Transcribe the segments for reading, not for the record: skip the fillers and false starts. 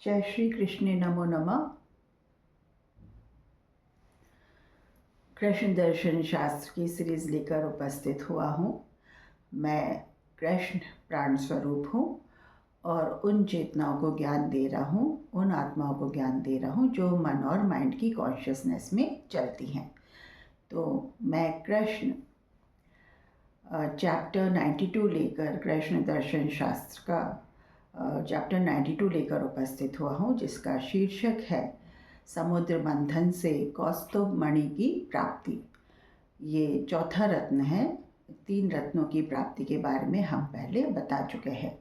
जय श्री कृष्ण नमो नमः। कृष्ण दर्शन शास्त्र की सीरीज लेकर उपस्थित हुआ हूँ। मैं कृष्ण प्राण स्वरूप हूँ और उन चेतनाओं को ज्ञान दे रहा हूँ, उन आत्माओं को ज्ञान दे रहा हूँ जो मन और माइंड की कॉन्शियसनेस में चलती हैं। तो मैं कृष्ण चैप्टर 92 लेकर, कृष्ण दर्शन शास्त्र का चैप्टर 92 लेकर उपस्थित हुआ हूँ, जिसका शीर्षक है समुद्र मंथन से कौस्तुभ मणि की प्राप्ति। ये चौथा रत्न है। 3 रत्नों की प्राप्ति के बारे में हम पहले बता चुके हैं।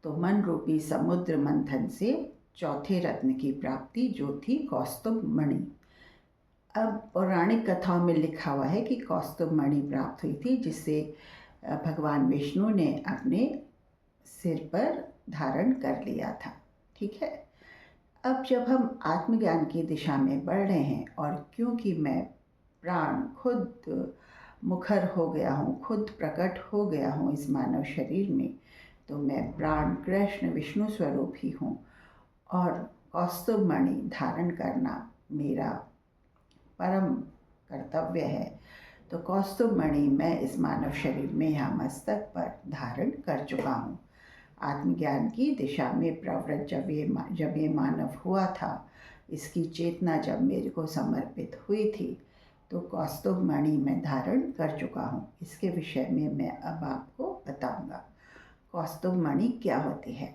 तो मन रूपी समुद्र मंथन से चौथे रत्न की प्राप्ति जो थी कौस्तुभ मणि। अब पौराणिक कथाओं में लिखा हुआ है कि कौस्तुभ मणि प्राप्त हुई थी, जिसे भगवान विष्णु ने अपने सिर पर धारण कर लिया था। ठीक है। अब जब हम आत्मज्ञान की दिशा में बढ़ रहे हैं और क्योंकि मैं प्राण खुद मुखर हो गया हूँ, खुद प्रकट हो गया हूँ इस मानव शरीर में, तो मैं प्राण कृष्ण विष्णु स्वरूप ही हूँ और कौस्तुभ मणि धारण करना मेरा परम कर्तव्य है। तो कौस्तुभ मणि मैं इस मानव शरीर में यहाँ मस्तक पर धारण कर चुका हूँ। आत्मज्ञान की दिशा में प्रवृत्त जब ये मानव हुआ था, इसकी चेतना जब मेरे को समर्पित हुई थी, तो कौस्तुभ मणि मैं धारण कर चुका हूँ। इसके विषय में मैं अब आपको बताऊंगा। कौस्तुभ मणि क्या होती है?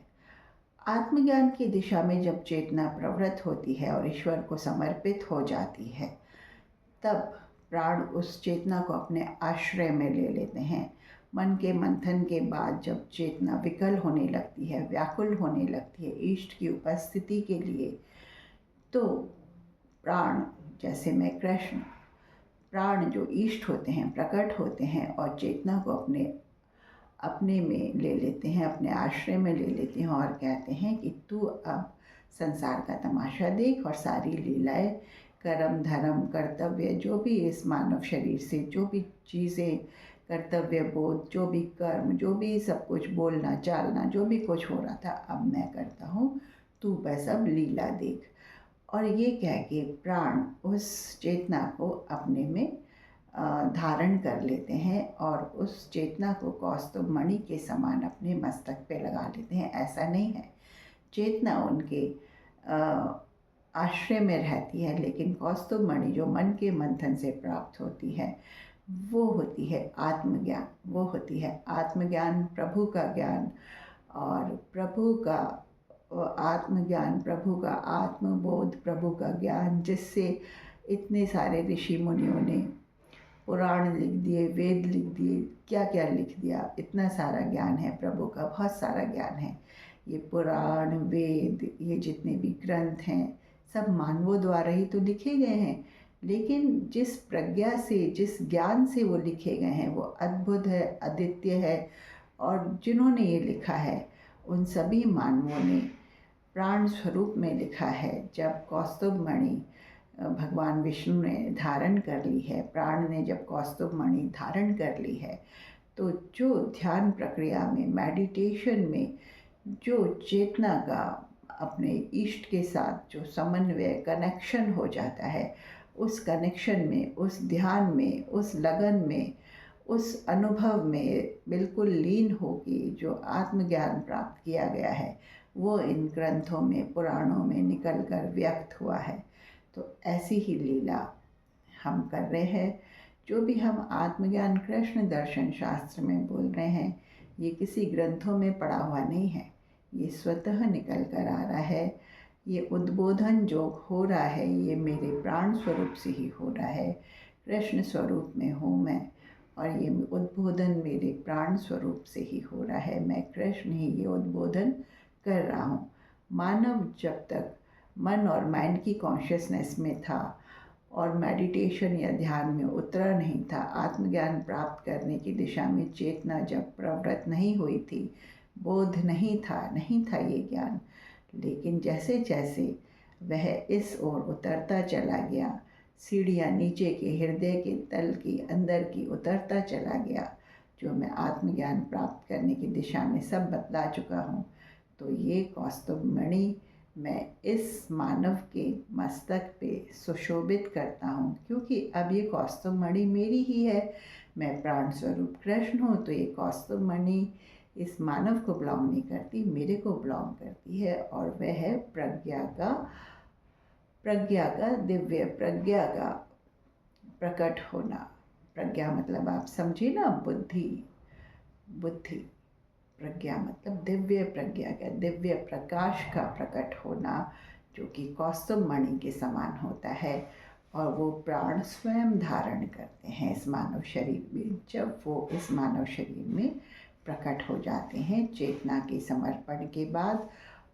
आत्मज्ञान की दिशा में जब चेतना प्रवृत्त होती है और ईश्वर को समर्पित हो जाती है, तब प्राण उस चेतना को अपने आश्रय में ले लेते हैं। मन के मंथन के बाद जब चेतना विकल होने लगती है, व्याकुल होने लगती है इष्ट की उपस्थिति के लिए, तो प्राण, जैसे मैं कृष्ण, प्राण जो इष्ट होते हैं, प्रकट होते हैं और चेतना को अपने में ले लेते हैं, अपने आश्रय में ले लेते हैं और कहते हैं कि तू अब संसार का तमाशा देख और सारी लीलाएं, कर्म धर्म कर्तव्य, जो भी इस मानव शरीर से जो भी चीज़ें, कर्तव्य बोध, जो भी कर्म, जो भी सब कुछ बोलना चालना, जो भी कुछ हो रहा था, अब मैं करता हूँ, तू बस अब लीला देख। और ये कह के प्राण उस चेतना को अपने में धारण कर लेते हैं और उस चेतना को कौस्तुभ मणि के समान अपने मस्तक पे लगा लेते हैं। ऐसा नहीं है, चेतना उनके आश्रय में रहती है, लेकिन कौस्तुभ मणि जो मन के मंथन से प्राप्त होती है, वो होती है आत्मज्ञान। वो होती है आत्मज्ञान, प्रभु का ज्ञान, और प्रभु का आत्मज्ञान, प्रभु का आत्मबोध, प्रभु का ज्ञान, जिससे इतने सारे ऋषि मुनियों ने पुराण लिख दिए, वेद लिख दिए, क्या क्या लिख दिया। इतना सारा ज्ञान है प्रभु का, बहुत सारा ज्ञान है। ये पुराण, वेद, ये जितने भी ग्रंथ हैं, सब मानवों द्वारा ही तो लिखे गए हैं, लेकिन जिस प्रज्ञा से, जिस ज्ञान से वो लिखे गए हैं, वो अद्भुत है, अद्वितीय है। और जिन्होंने ये लिखा है, उन सभी मानवों ने प्राण स्वरूप में लिखा है। जब कौस्तुभ मणि भगवान विष्णु ने धारण कर ली है, प्राण ने जब कौस्तुभ मणि धारण कर ली है, तो जो ध्यान प्रक्रिया में, मेडिटेशन में, जो चेतना का अपने इष्ट के साथ जो समन्वय, कनेक्शन हो जाता है, उस कनेक्शन में, उस ध्यान में, उस लगन में, उस अनुभव में बिल्कुल लीन होके जो आत्मज्ञान प्राप्त किया गया है, वो इन ग्रंथों में, पुराणों में निकल कर व्यक्त हुआ है। तो ऐसी ही लीला हम कर रहे हैं। जो भी हम आत्मज्ञान कृष्ण दर्शन शास्त्र में बोल रहे हैं, ये किसी ग्रंथों में पढ़ा हुआ नहीं है, ये स्वतः निकल कर आ रहा है। ये उद्बोधन जो हो रहा है, ये मेरे प्राण स्वरूप से ही हो रहा है। कृष्ण स्वरूप में हूँ मैं, और ये उद्बोधन मेरे प्राण स्वरूप से ही हो रहा है। मैं कृष्ण ही ये उद्बोधन कर रहा हूँ। मानव जब तक मन और माइंड की कॉन्शियसनेस में था और मेडिटेशन या ध्यान में उतरा नहीं था, आत्मज्ञान प्राप्त करने की दिशा में चेतना जब प्रवृत्त नहीं हुई थी, बोध नहीं था ये ज्ञान, लेकिन जैसे जैसे वह इस ओर उतरता चला गया, सीढ़ियाँ नीचे के हृदय के तल की, अंदर की उतरता चला गया, जो मैं आत्मज्ञान प्राप्त करने की दिशा में सब बतला चुका हूँ, तो ये कौस्तुभ मणि मैं इस मानव के मस्तक पे सुशोभित करता हूँ, क्योंकि अब ये कौस्तुभ मणि मेरी ही है। मैं प्राण स्वरूप कृष्ण हूँ, तो ये कौस्तुभ मणि इस मानव को बिलोंग नहीं करती, मेरे को बिलोंग करती है। और वह है प्रज्ञा का दिव्य प्रज्ञा का प्रकट होना। प्रज्ञा मतलब आप समझिए ना, बुद्धि। प्रज्ञा मतलब दिव्य प्रज्ञा का, दिव्य प्रकाश का प्रकट होना, जो कि कौस्तुभ मणि के समान होता है। और वो प्राण स्वयं धारण करते हैं इस मानव शरीर में। जब वो इस मानव शरीर में प्रकट हो जाते हैं चेतना के समर्पण के बाद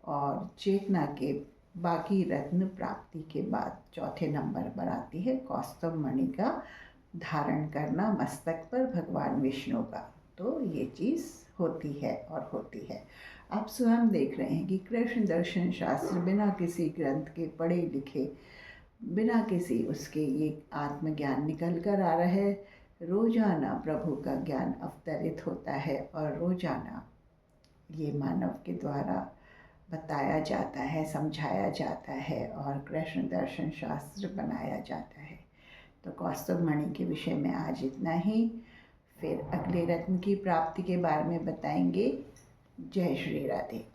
और चेतना के बाकी रत्न प्राप्ति के बाद, चौथे नंबर पर आती है कौस्तुभ मणि का धारण करना मस्तक पर भगवान विष्णु का। तो ये चीज़ होती है और होती है। आप स्वयं देख रहे हैं कि कृष्ण दर्शन शास्त्र बिना किसी ग्रंथ के पढ़े लिखे, बिना किसी उसके ये आत्मज्ञान निकल कर आ रहा है। रोजाना प्रभु का ज्ञान अवतरित होता है और रोजाना ये मानव के द्वारा बताया जाता है, समझाया जाता है और कृष्ण दर्शन शास्त्र बनाया जाता है। तो कौस्तुभ मणि के विषय में आज इतना ही। फिर अगले रत्न की प्राप्ति के बारे में बताएंगे। जय श्री राधे।